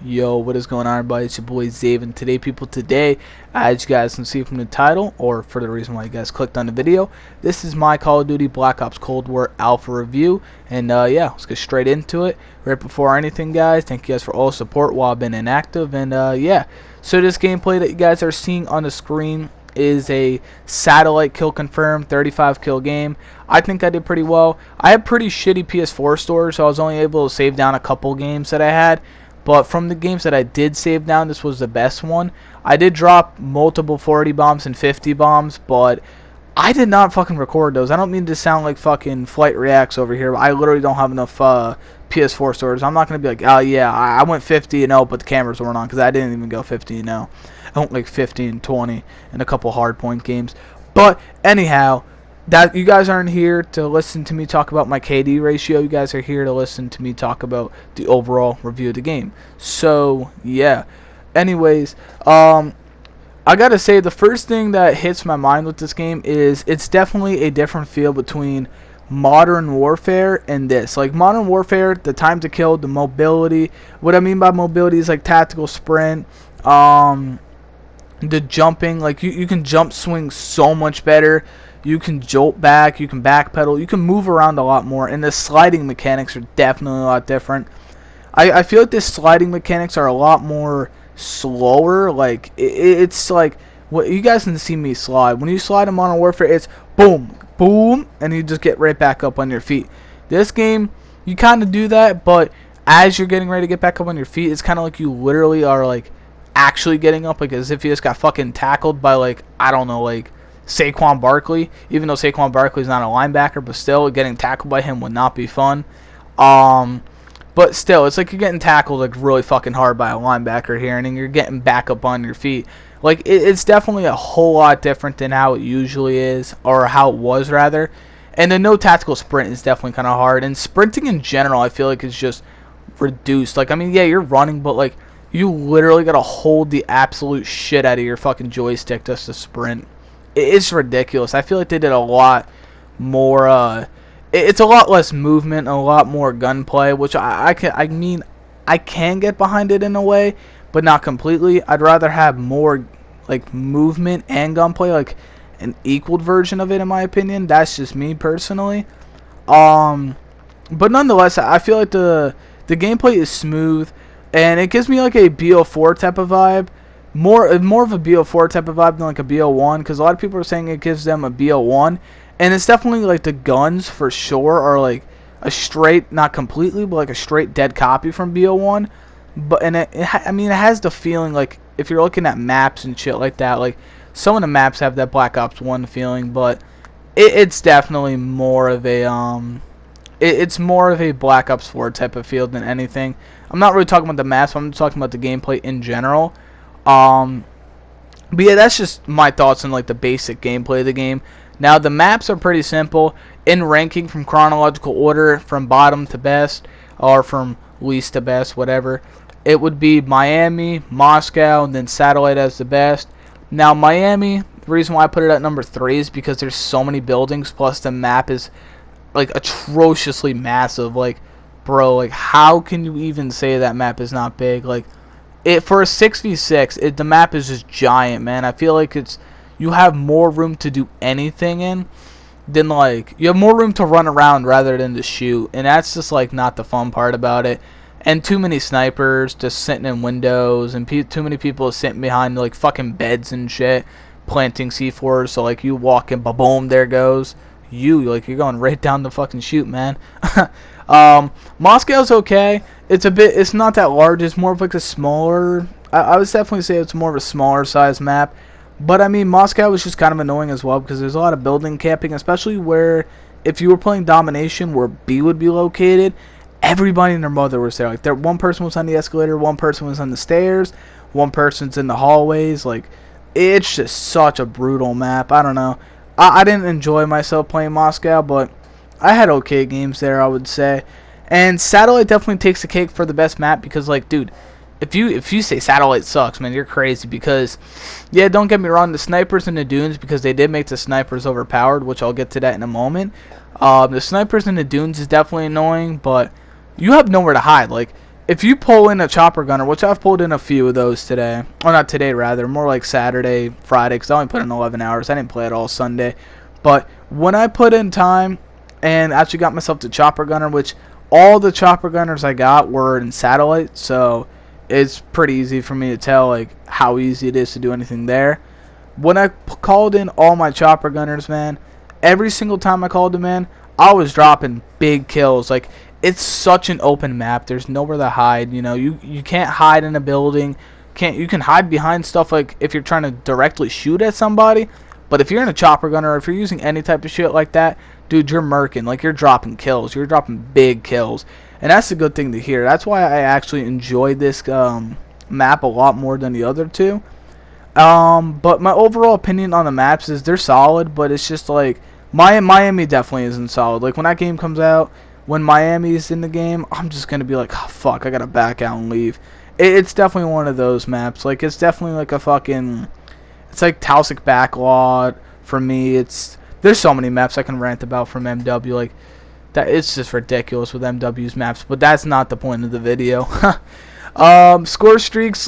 Yo, what is going on, everybody? It's your boy Zave, and today, as you guys can see from the title, or for the reason why you guys clicked on the video, this is my Call of Duty Black Ops Cold War Alpha review, and yeah, let's get straight into it. Right before anything, guys, thank you guys for all support while I've been inactive, and yeah, so this gameplay that you guys are seeing on the screen is a satellite kill confirmed 35 kill game. I think I did pretty well. I have pretty shitty PS4 storage, so I was only able to save down a couple games that I had. But from the games that I did save down, this was the best one. I did drop multiple 40 bombs and 50 bombs, but I did not fucking record those. I don't mean to sound like fucking Flight Reacts over here, but I literally don't have enough PS4 storage. I'm not going to be like, oh yeah, I went 50-0, but the cameras weren't on, because I didn't even go 50-0. I went like 50-20 in a couple hardpoint games. But anyhow, that you guys aren't here to listen to me talk about my KD ratio. You guys are here to listen to me talk about the overall review of the game. So yeah. Anyways, I gotta say the first thing that hits my mind with this game is it's definitely a different feel between Modern Warfare and this. Like Modern Warfare, the time to kill, the mobility. What I mean by mobility is like tactical sprint. The jumping, like you can jump swing so much better. You can jolt back, you can backpedal, you can move around a lot more, and the sliding mechanics are definitely a lot different. I feel like the sliding mechanics are a lot more slower. Like it's like what you guys can see me slide. When you slide in Modern Warfare, it's boom, boom, and you just get right back up on your feet. This game, you kind of do that, but as you're getting ready to get back up on your feet, it's kind of like you literally are like actually getting up, like as if you just got fucking tackled by like, I don't know, like Saquon Barkley. Even though Saquon Barkley is not a linebacker, but still getting tackled by him would not be fun. But still, it's like you're getting tackled like really fucking hard by a linebacker here, and then you're getting back up on your feet. Like it's definitely a whole lot different than how it usually is, or how it was rather. And the no tactical sprint is definitely kind of hard. And sprinting in general, I feel like is just reduced. Like I mean, yeah, you're running, but like you literally gotta hold the absolute shit out of your fucking joystick just to sprint. It's ridiculous. I feel like they did a lot more. It's a lot less movement, a lot more gunplay, which I can get behind it in a way, but not completely. I'd rather have more like movement and gunplay, like an equal version of it, in my opinion. That's just me personally. But nonetheless, I feel like the gameplay is smooth, and it gives me like a BO4 type of vibe. More of a BO4 type of vibe than like a BO1, because a lot of people are saying it gives them a BO1, and it's definitely like the guns for sure are like a straight, not completely, but like a straight dead copy from BO1. But and I mean it has the feeling like if you're looking at maps and shit like that, like some of the maps have that Black Ops 1 feeling, but it's definitely more of a it's more of a Black Ops 4 type of feel than anything. I'm not really talking about the maps, I'm just talking about the gameplay in general. But yeah, that's just my thoughts on like the basic gameplay of the game. Now the maps are pretty simple in ranking from chronological order from bottom to best, or from least to best, whatever. It would be Miami, Moscow, and then Satellite as the best. Now Miami, the reason why I put it at number 3 is because there's so many buildings, plus the map is like atrociously massive. Like bro, like how can you even say that map is not big? Like for a 6v6, the map is just giant, man. I feel like you have more room to do anything in than like you have more room to run around rather than to shoot, and that's just like not the fun part about it. And too many snipers just sitting in windows, and too many people sitting behind like fucking beds and shit, planting C4s. So like you walk in, boom, there goes like you're going right down the fucking chute, man. Moscow's okay. It's not that large. It's more of like a smaller. I would definitely say it's more of a smaller size map. But I mean, Moscow was just kind of annoying as well because there's a lot of building camping, especially where if you were playing domination, where B would be located, everybody and their mother was there. Like one person was on the escalator, one person was on the stairs, one person's in the hallways. Like it's just such a brutal map. I don't know. I didn't enjoy myself playing Moscow, but I had okay games there, I would say. And Satellite definitely takes the cake for the best map because, like, dude, if you say Satellite sucks, man, you're crazy. Because, yeah, don't get me wrong, the snipers in the dunes, because they did make the snipers overpowered, which I'll get to that in a moment. The snipers in the dunes is definitely annoying, but you have nowhere to hide. Like, if you pull in a chopper gunner, which I've pulled in a few of those today, or not today rather, more like Saturday, Friday, because I only put in 11 hours. I didn't play it all Sunday. But when I put in time and actually got myself to chopper gunner, which all the chopper gunners I got were in satellite, so it's pretty easy for me to tell like how easy it is to do anything there. When I called in all my chopper gunners, man, every single time I called them in, I was dropping big kills. Like, it's such an open map. There's nowhere to hide. You know, you can't hide in a building. You can hide behind stuff like if you're trying to directly shoot at somebody. But if you're in a chopper gunner or if you're using any type of shit like that, dude, you're murking. Like, you're dropping kills. You're dropping big kills. And that's a good thing to hear. That's why I actually enjoyed this map a lot more than the other two. But my overall opinion on the maps is they're solid, but it's just like Miami definitely isn't solid. Like, when that game comes out, when Miami's in the game, I'm just going to be like, oh, fuck, I got to back out and leave. It's definitely one of those maps. Like, it's definitely like a fucking, it's like Tausig Backlot for me. There's so many maps I can rant about from MW. Like, that, it's just ridiculous with MW's maps, but that's not the point of the video. Score streaks,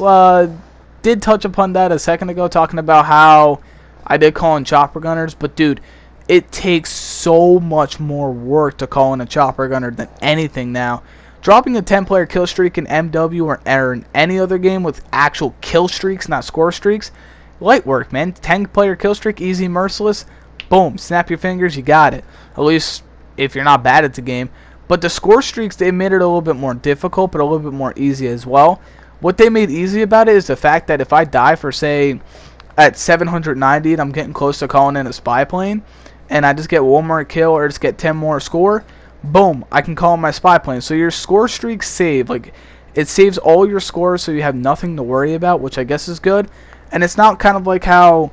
did touch upon that a second ago, talking about how I did call in chopper gunners, but dude, it takes so much more work to call in a chopper gunner than anything now. Dropping a 10-player kill streak in MW or in any other game with actual kill streaks, not score streaks, light work, man. 10-player kill streak, easy, merciless. Boom, snap your fingers, you got it. At least if you're not bad at the game. But the score streaks, they made it a little bit more difficult, but a little bit more easy as well. What they made easy about it is the fact that if I die for, say, at 790 and I'm getting close to calling in a spy plane, and I just get one more kill or just get 10 more score, boom, I can call in my spy plane. So your score streaks save. Like, it saves all your scores so you have nothing to worry about, which I guess is good. And it's not kind of like how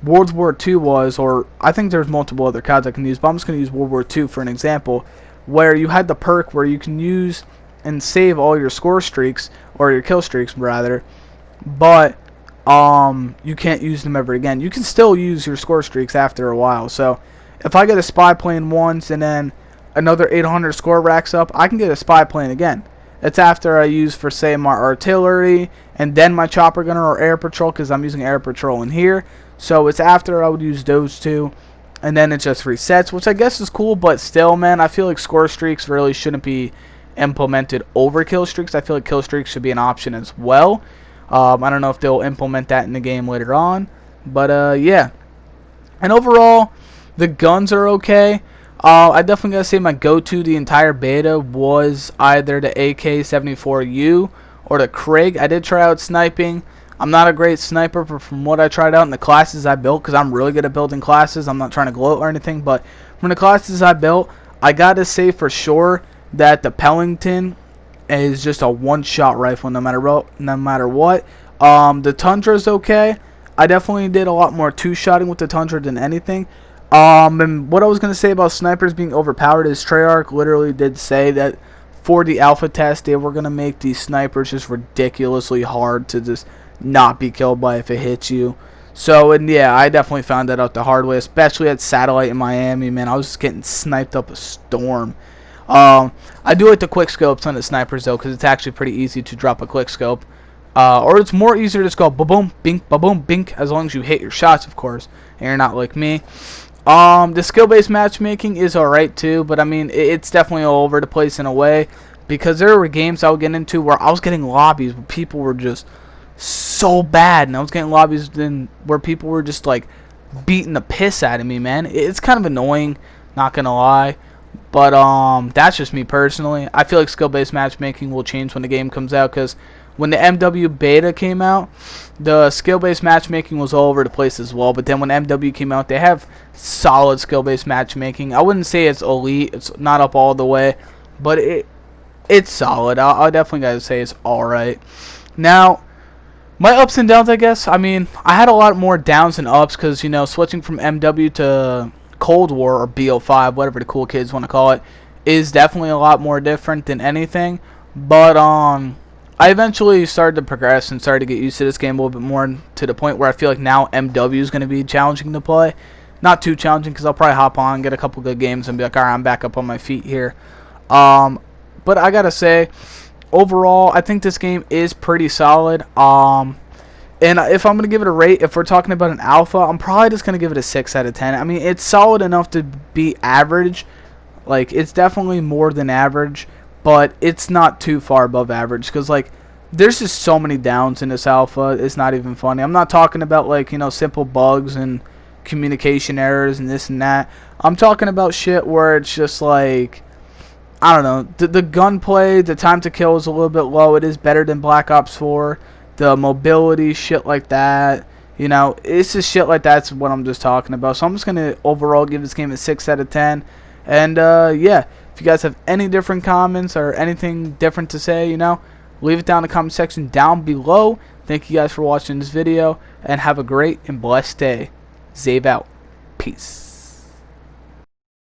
World War II was, or I think there's multiple other CODs I can use, but I'm just going to use World War II for an example, where you had the perk where you can use and save all your score streaks, or your kill streaks rather, but you can't use them ever again. You can still use your score streaks after a while. So if I get a spy plane once and then another 800 score racks up, I can get a spy plane again. It's after I use, for say, my artillery and then my chopper gunner or air patrol, because I'm using air patrol in here. So it's after I would use those two, and then it just resets, which I guess is cool, but still, man, I feel like score streaks really shouldn't be implemented over kill streaks. I feel like kill streaks should be an option as well. I don't know if they'll implement that in the game later on, but yeah. And overall, the guns are okay. I definitely gotta say my go-to the entire beta was either the AK-74U or the Krig. I did try out sniping. I'm not a great sniper, but from what I tried out in the classes I built, because I'm really good at building classes, I'm not trying to gloat or anything, but from the classes I built, I gotta say for sure that the Pellington is just a one-shot rifle no matter what. The Tundra is okay. I definitely did a lot more two-shotting with the Tundra than anything. And what I was going to say about snipers being overpowered is Treyarch literally did say that for the alpha test, they were going to make these snipers just ridiculously hard to just not be killed by if it hits you. So, and yeah, I definitely found that out the hard way, especially at Satellite in Miami, man. I was just getting sniped up a storm. I do like the quick scopes on the snipers, though, because it's actually pretty easy to drop a quick scope. Or it's more easier to just go ba-boom, bink, ba-boom, bink, as long as you hit your shots, of course, and you're not like me. The skill-based matchmaking is alright too, but I mean, it's definitely all over the place in a way, because there were games I would get into where I was getting lobbies where people were just so bad, and I was getting lobbies where people were just like beating the piss out of me, man. It's kind of annoying, not gonna lie, but that's just me personally. I feel like skill-based matchmaking will change when the game comes out, because when the MW beta came out, the skill-based matchmaking was all over the place as well. But then when MW came out, they have solid skill-based matchmaking. I wouldn't say it's elite. It's not up all the way, but it's solid. I definitely gotta say it's alright. Now, my ups and downs, I guess. I mean, I had a lot more downs than ups because, you know, switching from MW to Cold War or BO5, whatever the cool kids want to call it, is definitely a lot more different than anything. But I eventually started to progress and started to get used to this game a little bit more, to the point where I feel like now MW is going to be challenging to play. Not too challenging, because I'll probably hop on, get a couple good games, and be like, alright, I'm back up on my feet here. But I gotta say, overall, I think this game is pretty solid. And if I'm going to give it a rate, if we're talking about an alpha, I'm probably just going to give it a 6 out of 10. I mean, it's solid enough to be average. Like, it's definitely more than average, but it's not too far above average. Because, like, there's just so many downs in this alpha, it's not even funny. I'm not talking about, like, you know, simple bugs and communication errors and this and that. I'm talking about shit where it's just, like, I don't know, the gunplay, the time to kill is a little bit low. It is better than Black Ops 4. The mobility, shit like that. You know, it's just shit like that's what I'm just talking about. So I'm just going to overall give this game a 6 out of 10. And, yeah, if you guys have any different comments or anything different to say, you know, leave it down in the comment section down below. Thank you guys for watching this video, and have a great and blessed day. Zave out. Peace.